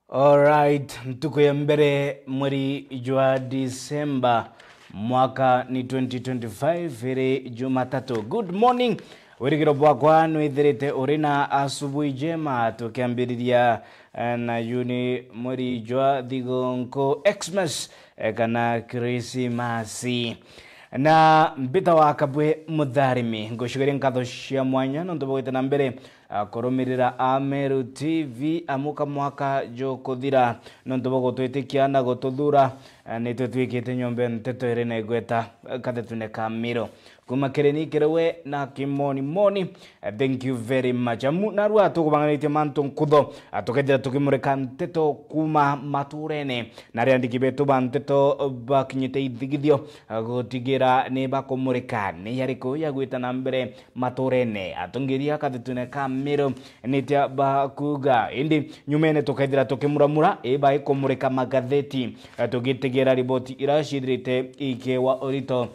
Alright, tuko ya mbere mweri jwa Disemba mwaka ni 2025 ere Jumatatu. Good morning. Werigiro bwakwa nwithirite urina asubuhi jema tukiambiriria na yuni mweri jwa thigonko Xmas kana Krismasi. Na mbita wa kabwe mutharimi ngoshigere nkatho cia mwanya no ndubogete na mbere koromirira Ameru TV amuka mwaka jo kuthira no ndubogo twitikia na gututhura nitwitwikite nyombe nteto ire na igweta kathetune kamiro kuma kereni kerewe na kimoni moni. Thank you very much. Narua tukubanganitie manto nkutho atukethira tukimureka nteto kuma maturene na riandiki betu banteto bakinyite ithigithio gutigira ni bakumureka ni yariko ya gwita na mbere maturene atungiria kathetune kamiro nitia bakuga indi nyumene tukethira tukimuramura eba ikumureka magatheti tugitigira riboti irashirite ikewa orito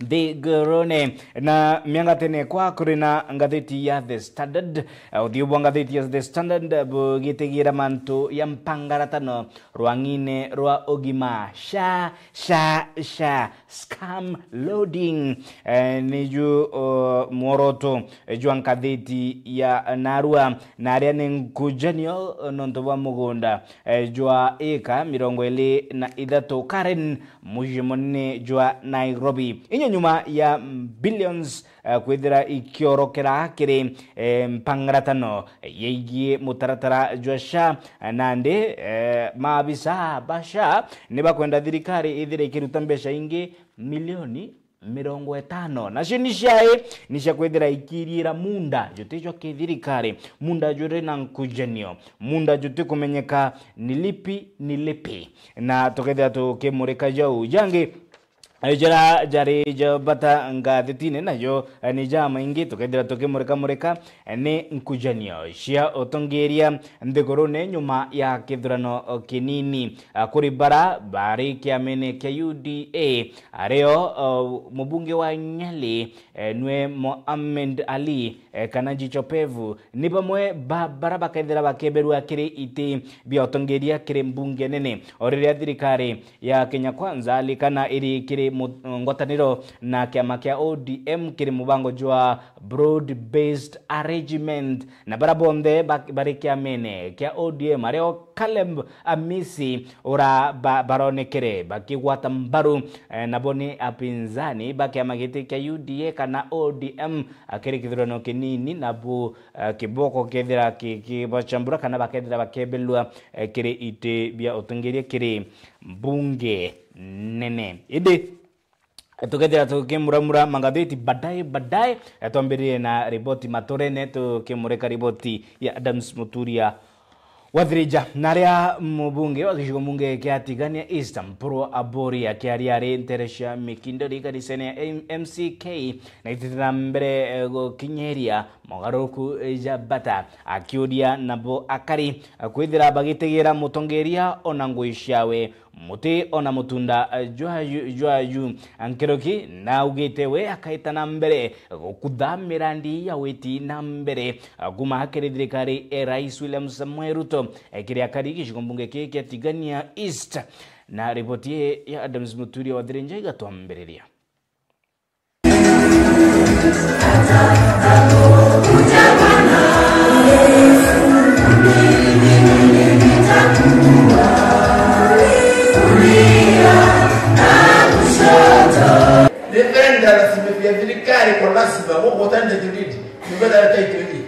The Gorone na miangatene kwa kurina ngatheti ya The Standard uthiubwa ngatheti ya The Standard bugitigira mantu ya mpangaratano rwangine rwa ogima sha scam loading niju moroto jwa ngatheti ya Narua na aria ninkujanio nontoba mugunda jwa eka 23 Karen mujimone jwa Nairobi nyuma ya billions kwithira ikiorokera kiri mpangaratano yegie mutaratara jwasha nande maabisa basha niba kwenda thirikari ithire ikiruta mbesha ingi milioni 50 na shinishae nisha kwethira ikirira munda jotejo kithirikari munda jure na nkujanio munda jote kumenyeka nilipi na tokethira tukimurika jau jange Jara jari jabata ngathitine nayo ni jama ingi tukethira tukimureka ni nkujanio cia otongeria nthigurune nyuma ya kithurano kinini kuri bari kiamene kia UDA areo mubunge wa Nyali nwe Mohamed Ali kana jichopevu ni bamwe bara bakethira bakeberwa kiri iti bia otongeria kiri mbunge nene oriria thirikari ya Kenya Kwanza alikana iri kiri ngotaniro na kiama kia ODM kiri mubango jwa broad based arrangement na barabonde bari kiamene kia ODM areo Caleb Amisi ora baronekere bakigwata mbaru na boni apinzani bakiama giti kia UDA kana ODM akiri kithurano kinini na bu kiboko kethira kibachambura kana bakethira bakebelwa kiri ite bia otungeria kiri mbunge nene ide tukethira tukimuramura magatheti badai twambirie na riboti maturene tukimureka riboti ya Adams Muturia Wathirija naria mubunge wa gishigo munge kiatigania Eastern Pro Abori akiariari Teresha Mikindo rikarisene ya MCK na ititira mbere kinyeria mogaruku jabata akiudia nabo akari kwithira bagitegira mutongeria ona nguishawe muti ona mutunda jwaju ankeroki na ugitewe akaita na mbere kudhamira ndi ya weti na mbere guma hakiri thirikari Rais William Samoei Ruto ekiri akari gishigo mbunge keke atigania East na ripoti ya Adams Muturia Wathirija igatwambiriria Defenda simepia thirikari kwa lazima mugotande tudidi nibada taitudi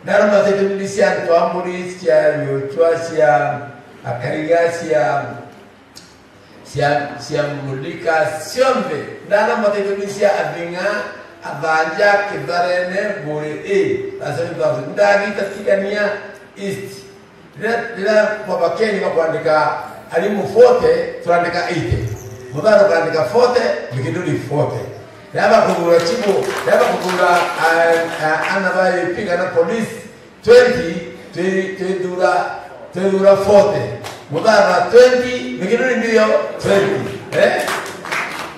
naroma taitudi cia twamuri cia yochwa cia akarigacia cia mulika siombe naroma taitudi cia adinga avanja kidharene bure asante ndagi tatigania East dira kwa bakeni kuandika alimu 40 tuandika 80 mudaro kaandika 40 mikiduli 40 Naba kugula chibu naba kugula anabai piga na police 20 tedura 40 mudaro 20 mikiduli ndio 20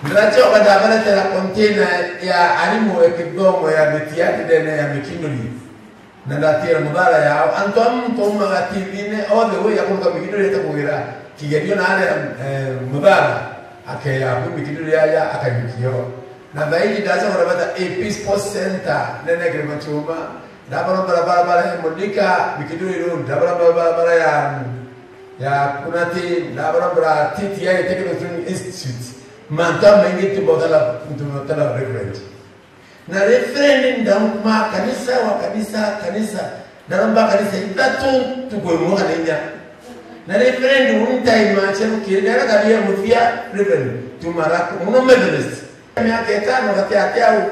Ndracho kada bana tena container ya alimu ekidomo ya mitiati dene ya mikiduli na ndatira mudara yao antom toma gativine all the way yakuruka mikidore yatakugira kigerio na ale mudara akaya ku mikidore yaya akanyikio na baidi daza barabara Episcopal Center nene grema chuma dabara barabara modika mikidore road dabara barabara ya kunati dabara TTI Technical Training Institute manta mengi tubodala reverend na referendum ndamma kanisa wa kanisa ndamba kanisa itatu tugomo kanenya na referendum untaima chenu kirera kabia mufia referendum tumara muno methodist miaka 5 kati yao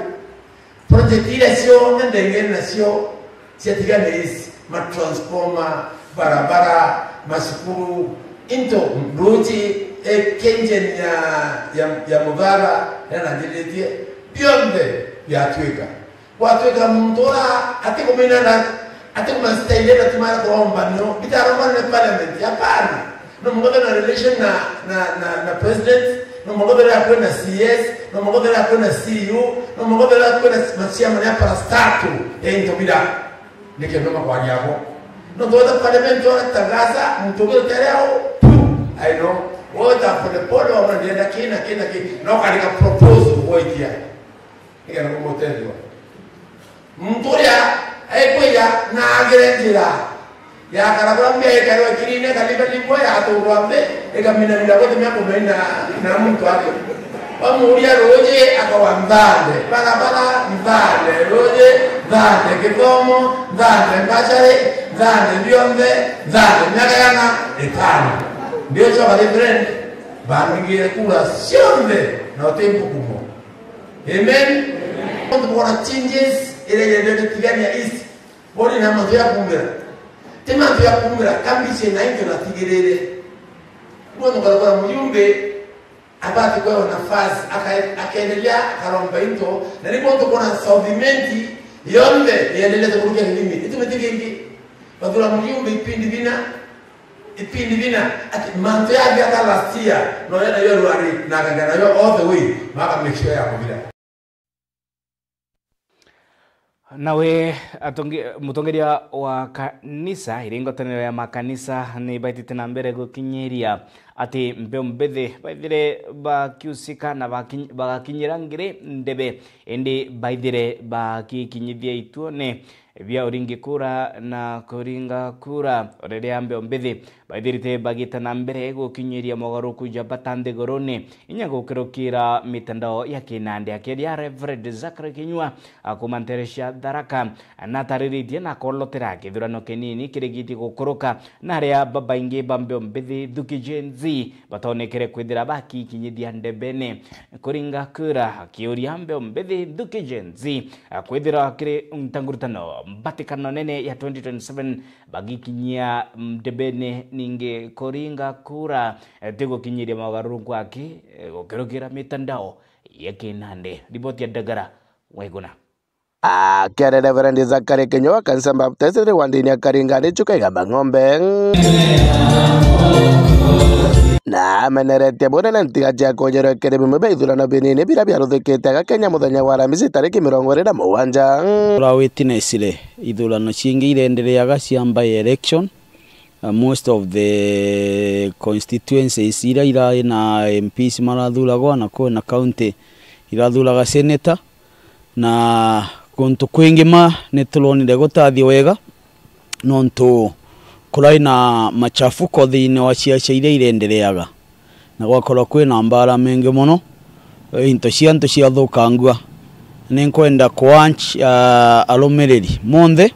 project ile sio ndenge na sio siatigane is ma transformer barabara masukuru into roji kenjen ya mugara na ndiletie bionde ya tweka watweka mtora atekomana style na tumara kuomba no bitaromba na parliament hapana no mngoga na relation na president no mngoga na kwenda CS no mngoga na kwenda CU no mngoga na kwenda masiama ya para statu ento bila nikeno kwa yako no toda parliament ora tangaza mtogo tereo I know wote apole pole wanaenda kina no katika proposal woitia ika no motendo mtoya aipoya na agerendira ya karabambe ikaro kirine kaliba limbo ya aturwambe ika mina wote myako mena na mtu wake wamuria roje akawambande barabara mbande roje mbande kidomo mbande mbachare mbande biombe mbande nyakayana etano ndio cha reverend bangiye kula siombe na tempo kumo amen kwa kuna changes ile ndio tigania is bodi na mambo ya kumira kambise na ndio na tigerere bwana kwa mjumbe abati kwa nafasi akaendelea akaromba into na ndipo kuna solvimenti yombe iendelee kurudia nini itumetike hivi badala mjumbe ipindi vina ati manto ya gata lastia no yana yo ruari na gangana yo all the way maka make sure ya kubila nawe mutongeria wa kanisa iringotaniro ya makanisa ni baitite na mbere gukinyeria ati mbembethe baithire bakiusika na bagakinyira ngire ndebe indi baithire bakikinyithia ituone bia uringi kura na kuringa kura orere ambe ombethe baithirite bagita na mbere gukinyiria mogaruku jabatande gorone inya gukirukira mitandao ya kinande akeria Reverend Zachary Kinyua akumanteresha daraka na tariritie na kolotera kithurano kinini kirigiti gukuruka na ria babaingi bambe ombethe thukijenzi batonekere kwithira baki kinyithia ndebene kuringa kura akiuria ambe ombethe thukijenzi kwithira kire ntangurutano mbatikano nene ya 2027 bagikinyia ndebene ninge koringa kura tego kinyiria magaruku ake gukirukira mitandao ya kinande ripoti ya Dagara Waiguna Kere Reverend Zachary Kinyua kanisa Baptist Rwandini ya Karingani chukaiga ng'ombe na menerete bone ntiga jako jero kere bimbe ithurano binini bira byaruthikite agakenya muthenya wa Aramisi tariki 27 ura witnessire ithurano cingi irendereaga ciamba election most of the constituencies ira na MPs marathuragwo na ko na county irathuraga senator na kuntu kwingima nituronire gutathi wega nontu kurai na machafuko thiini wa ciaca iria irendereaga na gwakorwo kwina mbara mengi muno into ciantu ciathukangua ninkwenda kwanch alumiriri monthe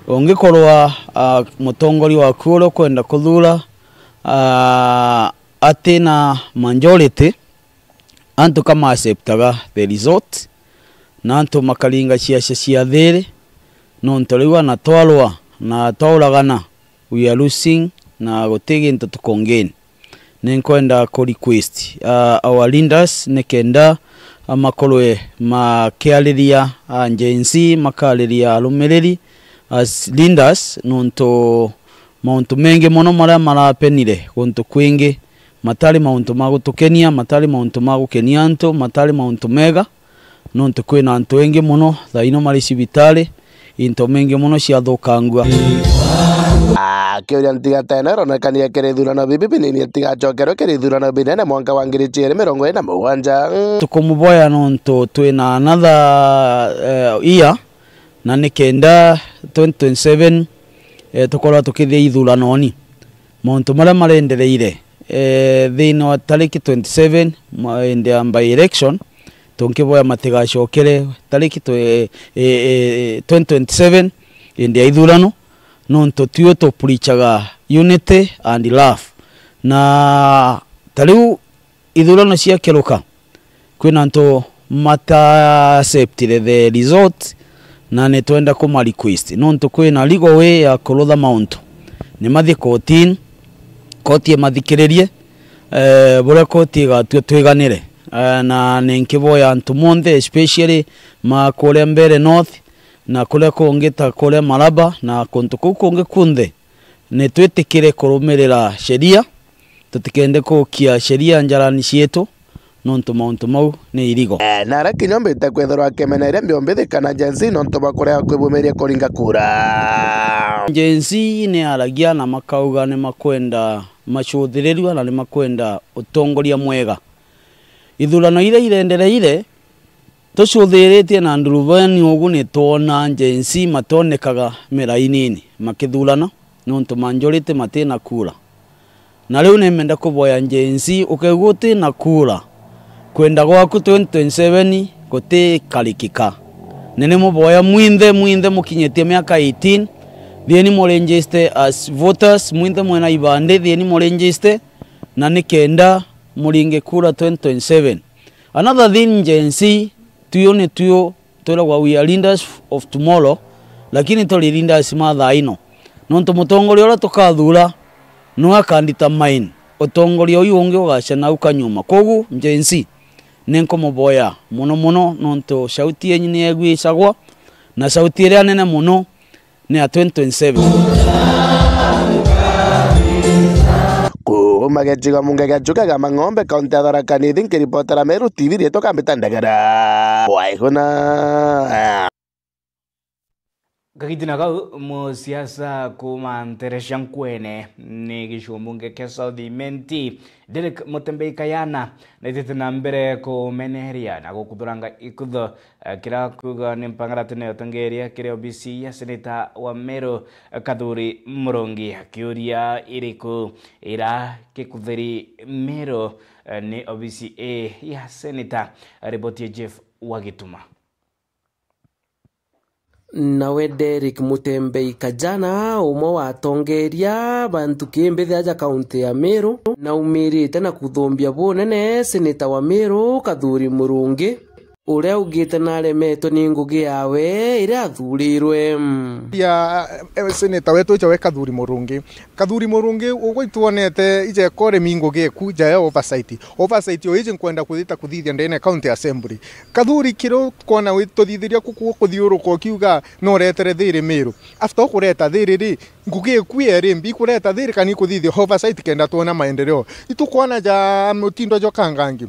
ungikorwa mutongori wa kuoro kwenda kuthura atina majority antu kama acceptaga the result na antu makaringa ciaca cia thiri nontu riu na twarwa na twauragana we are losing na gutigi into tukongain ninkwenda ku request our leaders nekenda amakorwe makiariria agency makariria alumiriri as leaders nontu mauntu mengi muno maria marapenire guntu kwingi matari mauntu magutukenia matari mauntu magukenia antu matari mauntu mega nontu kwina antu engi muno thaino mari cibitari into mengi muno ciathukangua akiuria ntigatene ronekania kiri ithurano bibi binini tigacokerwo kiri ithurano binene mwaka wa 2027 tukumuboya nontu twina another year na nikenda 2027 tukorwa tukithia ithurano-ni mauntu maria marendereire thiini wa tariki 27 indi ya by election tunkiboya matigacokere tariki 2027 indi ya ithurano nontu tuo tupurichaga unity and love na tariu ithurano ciakeruka kwina antu mata-acceptire the result na ni twenda kuma request nontu kwina legal way ya kurutha mauntu ni mathi kotini koti mathikiririe buria koti igatua twiganire na ninkiboya antu monthe especially makuria mbere north na kuria kungita kuria Maraba na kuntu kuu kungi kunthe ni twitikire kurumirira sheria tutikende kukia sheria njarani cietu nontu mauntu mau ni irigo na ara kinyombite kwethorwa kemeneire mbiombithikana jensi nontu bakurea kwibumiria kuringa kura jensi ni aragia na makauga ni makwenda macuthiririo na ni makwenda utongoria mwega ithurano ile irendereire tucuthiritie na nduruvani ugu ni tuona jensi matonekaga mirainini makithurana nontu majority matina kura na riu nimenda kuboya jensi ukeguti na kura kwenda gwaku 2027 guti karikika nene muboya mwinthe mukinyetie miaka 18 thieni muregister as voters mwinthe mwena ibande thieni muregister na nikenda muringe kura 2027 another thing jensi tuyo ni tuyo twiragwa we are leaders of tomorrow lakini tuli leaders mathaa ino nontu mutongoria uria tukathura no akandetermine utongoria uyu ungi ugacana ukanyuma kogu jensi ninkumuboya muno nontu sauti yenyu ni egwicagwa na sauti iria nene muno ni ya 2027 mageciga munge gacukaga mang'ombe kaunti ya Tharaka Nithi nkiripotera Meru TV rieto kambita ndagara waiguna kagitina kau musiasa kuma Nteresha Nkwene ni gicumbu kia South Imenti Derek Mutembei Kayana na ititina mbere kumeneria na gukuthuranga ikutho kira kuga ni mpangarati na yotongeria kire OBC ya seneta wa Meru Kadhuri Murungi akiuria iriku ira kikuthiri Meru ni OBCA ya seneta ripoti ya Jeff Wagituma nawe Derek Mutembei Kajana umwe watongeria bantu kimbithi aja kaunti ya Meru na umirite na kuthumbia bunene seneta wa Meru Kadhuri Murungi uria ugite na remeto ni ngugi yawe ira athurirwe ya seneta wetu jawe Kadhuri Murungi ugwe tuonete ije kore mingugi kuja ya oversight yo ije kwenda kuthithia ndene county assembly Kadhuri kiro kona wituthiithiria kuthiuruka kiuga no retere thiri Meru after kureta thiri ri ngugi kuere mbi kureta thiri kani kuthithia oversight kenda tuona maendeleo itukwana ja mutindo jo kangangi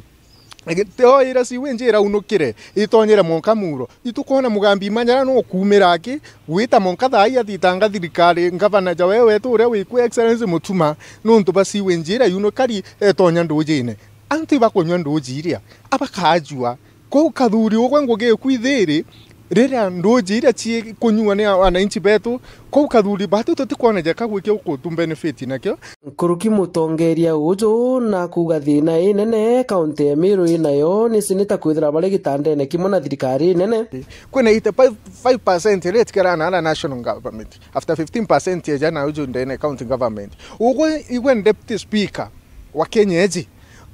teo ira siwe njira unukire itonyera monka muro itukona mugambi manyara no kumiraki wita monka thai athitanga thirikari ngavana ja wewe tu ure wiku excellence mutuma nontu basiwe njira unukari etonya ndujine anti bakonywa ndujiria abakajua ko Kadhuri ogwe nguge kwithiri rira ndujiria chi kunywa ne wananchi betu ko Kadhuri batu tutikona ja kagwike uko benefit nakyo kuruki mutongeria ujo na kuga thina inene kaunti ya Meru inayo ni seneta kwithira bale gitandene kimwe na thirikari nene kwena 5% rate kerana na national government after 15% ya jana ujo ndene county government ugwe igwe deputy speaker wa Kenyeji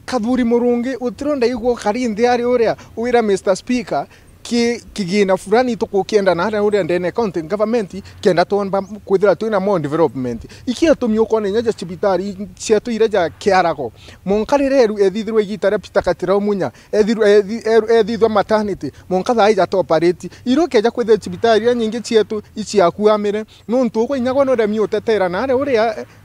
Kadhuri Murungi utironda igwo karindi ari uria wira Mr Speaker kigina fulani tukukienda na hata uri ndene county government kenda tonba kwithira twina more development ikia tumio kone nyaja cibitari cietu ireja kiarako monkarireru ethithirwe igitare pitakatira munya ethithwa maternity monkatha ija to operate irokeja kwithira cibitari nyingi cietu ici akuamire nontu ko inyago no remio tetera na hata uri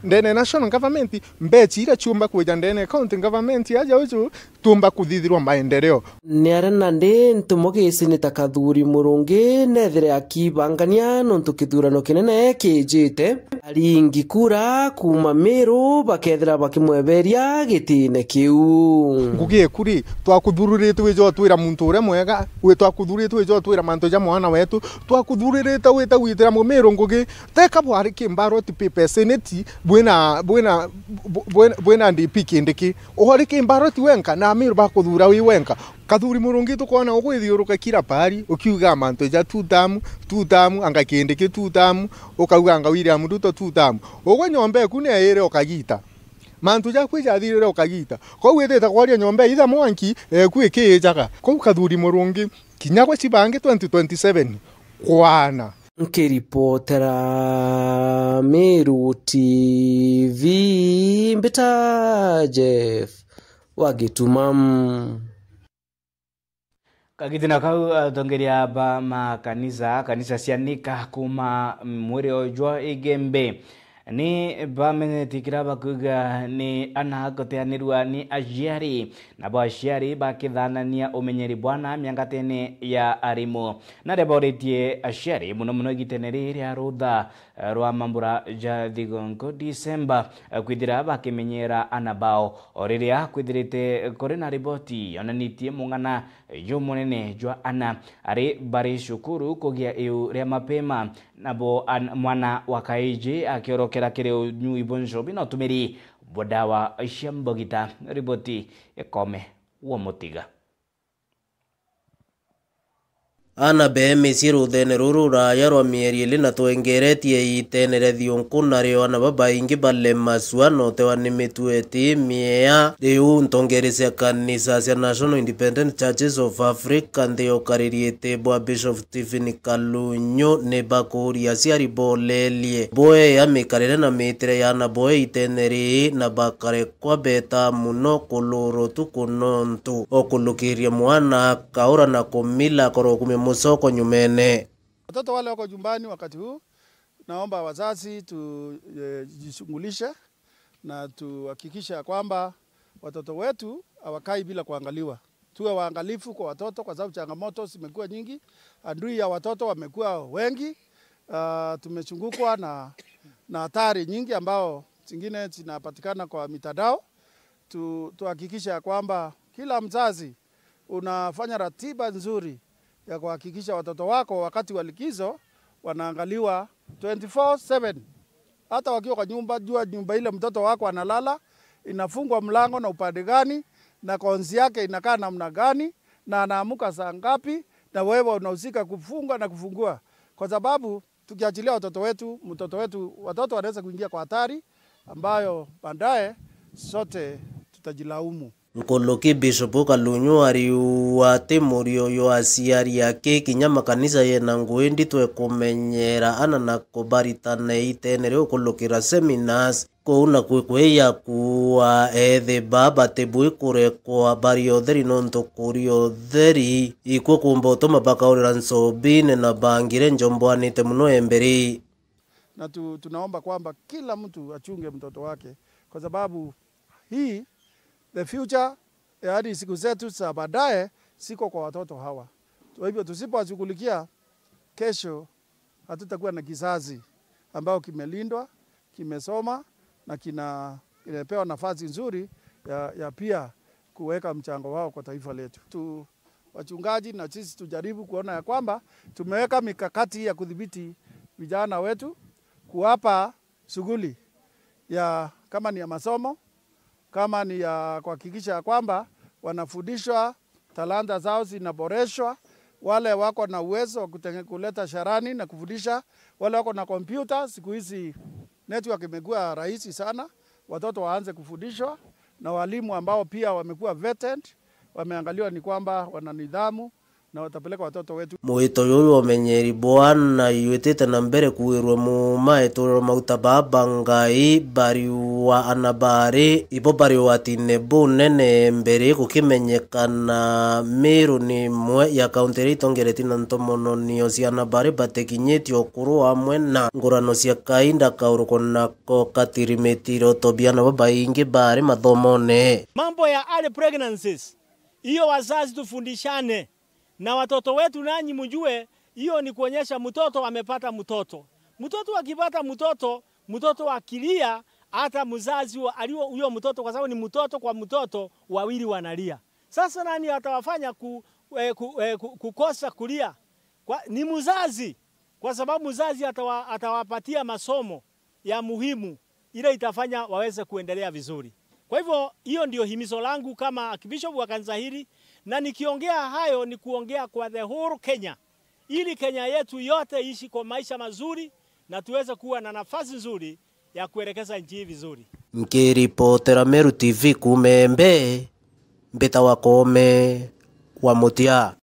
ndene national government mbechi ira chumba kweja ndene county government aja uju tumba kuthithirwa maendeleo. Nĩ arena ndĩ ntũmoge Seneta Kathuri Murungi nethere akibangania nontu kithurano kinene kijite aringi kura kuma Meru bakethera bakimweberia gitine kiu ngugie kuri twakuthururite wijo twira muntu ure mwega we twakuthurite wijo twira manto ja mwana wetu twakuthururite wita witira mu Meru ngugi teka bwari kimbaro ti pepe seneti bwena ndp kindiki ohori kimbaro ti wenka na Meru bakuthura wi wenka. Kathuri Murungi tukona ugwithiuruka kira pari ukiuga manto ja tutamu anga kindiki tutamu ukauga anga William Ruto tutamu ogwe nyombe ku ne ire ukagita mantu ja kwija thirire ukagita ko witeta kwaria nyombe itha mwanki kwikejaga ko Kathuri Murungi kinya gwa cibange 2027 kwana nkiripotera Meru TV mbita Jeff Wagitumam kagitina kau tongeria ba kanisa sianika kuma mwere ojwa igembe ni bamenetikira bakuga ni anagoteanirwa ni ajiari na bashiari bakithanania umenyeri bwana miangatene ya arimo na reboretie ajiari muno giteneri ria rutha rwa mambura ja thigongo December kwithira bakimenyera anabao oriria kwithirite kuri na riboti onanitie mungana jumunene jwa ana ari bari shukuru kugia eu ria mapema nabo mwana wakaije akiorokera kire New Ibonsho bino tumiri bodawa shambogita riboti ekome wo motiga ana beme siruthene ruru raya rwa mieri ili na twengeretie itenere thiunkuna rio ana babaingi balle masua no tewa nimetueti miea riu ntongerese kanisa cia National Independent Churches of Africa nthio kaririete bwa Bishop Stephen Kalunyu ne bakuria ciari bolelie boe ya mikarire na mitire ya na boe iteneri na bakare kwa beta muno kuluru tukunontu okulukiria mwana kaura na kumila korokume musoko nyumene. Watoto wale wako nyumbani wakati huu, naomba wazazi tujishughulishe na tuhakikisha kwamba watoto wetu hawakai bila kuangaliwa. Tuwe waangalifu kwa watoto kwa sababu changamoto zimekuwa nyingi. Adui ya watoto wamekuwa wengi. Tumechungukwa na hatari nyingi ambao zingine zinapatikana kwa mitandao. Tuhakikisha kwamba kila mzazi unafanya ratiba nzuri ya kuhakikisha watoto wako wakati wa likizo wanaangaliwa 24/7. Hata wakiwa kwa nyumba, jua nyumba ile mtoto wako analala, inafungwa mlango na upande gani, na konzi yake inakaa namna gani, na anaamuka saa ngapi, na wewe unahusika kufunga na kufungua. Kwa sababu tukiachilia watoto wetu, watoto wanaweza kuingia kwa hatari ambayo baadaye sote tutajilaumu. Nkoloki Bishop Kalunyu ariwa temurio yo asiari yake kinyama kanisa yena nguendi twe kumenyera ana na kubaritane itenere ukolokira seminars kuna kwekweya kuwa ethe baba tebui kure kwa bario theri nonto kurio theri ikwe kumboto mabaka urira nsobine na bangire njombwanite muno emberi. Na tunaomba kwamba kila mtu achunge mtoto wake kwa sababu hii the future hadi siku zetu za baadaye siko kwa watoto hawa. Kwa hivyo tusipowashughulikia, kesho hatutakuwa na kizazi ambao kimelindwa, kimesoma na kinapewa nafasi nzuri ya pia kuweka mchango wao kwa taifa letu. Wachungaji na sisi tujaribu kuona ya kwamba tumeweka mikakati ya kudhibiti vijana wetu, kuwapa shughuli ya kama ni ya masomo, kama ni ya kuhakikisha kwamba wanafundishwa, talanta zao zinaboreshwa, wale wako na uwezo wa kuleta sharani na kufundisha, wale wako na kompyuta, siku hizi network imekuwa rahisi sana, watoto waanze kufundishwa, na walimu ambao pia wamekuwa vetted, wameangaliwa ni kwamba wana nidhamu na watapeleka watoto wetu. Mwito yoyo omenyeri bwana yuetete na mbere kuirwe mu maetoro mauta baba ngai bari wa anabari ibo bari watine bunene mbere kukimenyekana Meru ni mwe ya kaunti itongereti na ntomono nio cia anabari batekinyeti okuru amwe na ngurano cia kainda kauruko nako katirimetiro tobiana baba ingi bari mathomone. Mambo ya early pregnancies, hiyo wazazi tufundishane na watoto wetu, nanyi mjue hiyo ni kuonyesha mtoto amepata mtoto. Mtoto akipata mtoto akilia, hata mzazi alio huyo mtoto, kwa sababu ni mtoto kwa mtoto wawili wanalia. Sasa nani atawafanya kukosa kulia? Ni mzazi, kwa sababu mzazi atawapatia masomo ya muhimu ile itafanya waweze kuendelea vizuri. Kwa hivyo hiyo ndio himizo langu kama Archbishop wa kanisa hili, na nikiongea hayo ni kuongea kwa the whole Kenya, ili Kenya yetu yote ishi kwa maisha mazuri na tuweze kuwa na nafasi nzuri ya kuelekeza nchi vizuri. Nkiripotera Meru TV kumembe mbeta wakome wa mutia.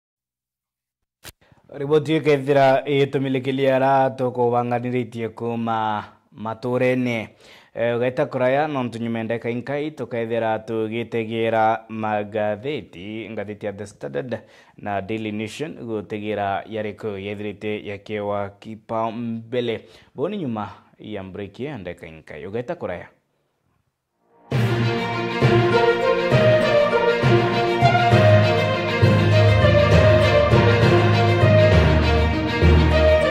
Riboti kethira itumilikilia ra toko wanganiritie kuma maturene gaita kuraya nontu nyumende kainkai tukethira tugitegera magatheti ngatheti ya The Standard na Daily Nation gutegera yariko yethirite yakewa kipaumbele boni nyuma ya break ya ndeka inkai gaita kuraya.